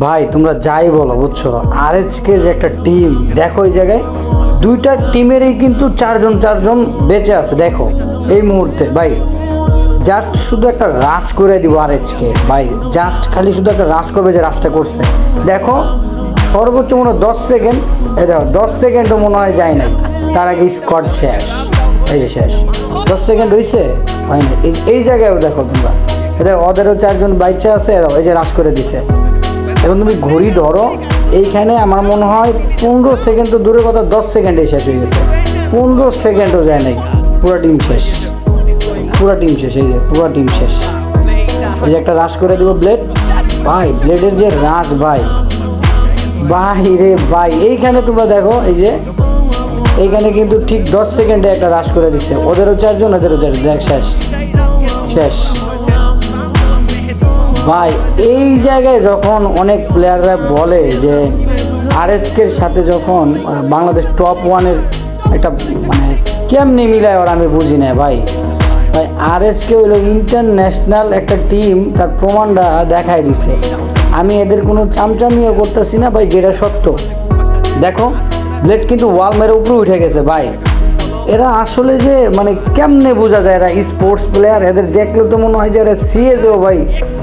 ভাই তোমরা যাই বলো বুঝছো, আরএচকে যে একটা টিম দেখো, এই জায়গায় দুইটা টিমেরই কিন্তু চারজন বেঁচে আছে। দেখো এই মুহূর্তে ভাই জাস্ট শুধু একটা রাশ করে দিব আরএচকে ভাই, জাস্ট খালি শুধু একটা রাশ করবে, যে রাশটা করছে দেখো। সর্বোচ্চ মনে হয় 10 সেকেন্ড, এই দেখো 10 সেকেন্ডও মনে হয় যায় নাই, তার আগে স্কোয়াড শেষ। এই যে শেষ 10 সেকেন্ড হয়েছে, হয় না। এই জায়গায়ও দেখো তোমরা, দেখো ওদেরও চারজন বাইচে আছে, এই যে রাশ করে দিছে। এখন তুমি ঘড়ি ধরো, এইখানে আমার মনে হয় 15 সেকেন্ড তো দূরের কথা, 10 সেকেন্ডে শেষ হয়ে গেছে। 15 সেকেন্ডও যায় নাই, পুরো টিম শেষ, পুরো টিম শেষ। এই যে পুরো টিম শেষ। এই যে একটা রাশ করে দিব ব্লেড, ভাই ব্লেডের যে রাশ ভাই, ভাই রে ভাই। এইখানে তোমরা দেখো, এই যে এইখানে কিন্তু ঠিক 10 সেকেন্ডে একটা রাশ করে দিচ্ছে। ওদেরও চারজন, ওদেরও চারজন, দেখ শেষ শেষ ভাই। এই জায়গায় যখন অনেক প্লেয়াররা বলে যে আরএচকের সাথে যখন বাংলাদেশ টপ ওয়ানের একটা মানে কেমনি মিলায় ওরা, আমি বুঝি না ভাই। ভাই আরএচকে হইলো ইন্টারন্যাশনাল একটা টিম, তার প্রমাণটা দেখায় দিছে। আমি এদের কোনো চামচামিও করতেছি না ভাই, যেটা সত্য। দেখো ব্লেড কিন্তু ওয়াল মেরে উপরে উঠে গেছে ভাই। এরা আসলে যে মানে কেমনে বোঝা যায় এরা স্পোর্টস প্লেয়ার, এদের দেখলে তো মনে হয় যে এরা সিএসও ভাই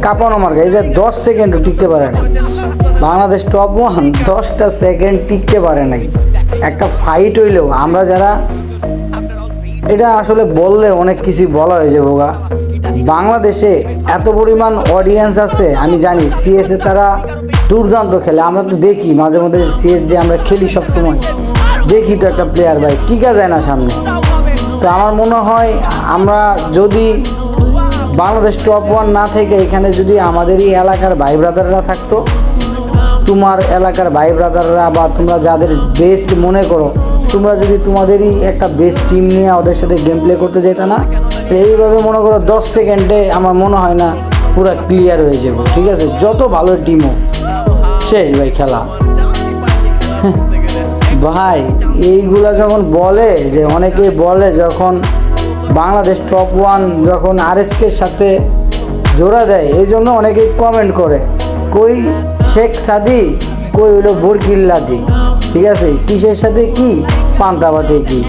কাঁপানো মার্কা। এই যে 10 সেকেন্ডও টিকতে পারে নাই বাংলাদেশ টপ ওয়ান, 10টা সেকেন্ড টিকতে পারে নাই। একটা ফাইট হইলেও আমরা যারা, এটা আসলে বললে অনেক কিছু বলা হয়ে যাবে গা। বাংলাদেশে এত পরিমাণ অডিয়েন্স আছে, আমি জানি সিএসএ তারা দুর্দান্ত খেলে। আমরা তো দেখি মাঝে মধ্যে সিএস যে আমরা খেলি সব সময়, দেখি তো একটা প্লেয়ার ভাই টিকা যায় না সামনে। তো আমার মনে হয় আমরা যদি বাংলাদেশ টপ ওয়ান না থেকে এখানে যদি আমাদেরই এলাকার ভাই ব্রাদাররা থাকতো, তোমার এলাকার ভাই ব্রাদাররা বা তোমরা যাদের বেস্ট মনে করো, তোমরা যদি তোমাদেরই একটা বেস্ট টিম নিয়ে ওদের সাথে গেম প্লে করতে যেত না, তো এইভাবে মনে করো 10 সেকেন্ডে আমার মনে হয় না পুরো ক্লিয়ার হয়ে যাবে। ঠিক আছে, যত ভালো টিম হোক, শেষ ভাই খেলা। ভাই এইগুলা যখন বলে, যে অনেকে বলে যখন বাংলাদেশ টপ ওয়ান যখন আরএচকের সাথে জোড়া দেয়, এই জন্য অনেকেই কমেন্ট করে, কই শেখ সাদি, কই হইলো বরকিল্লাদি। ঠিক আছে, কিসের সাথে কি, পান্তাবাতে কি।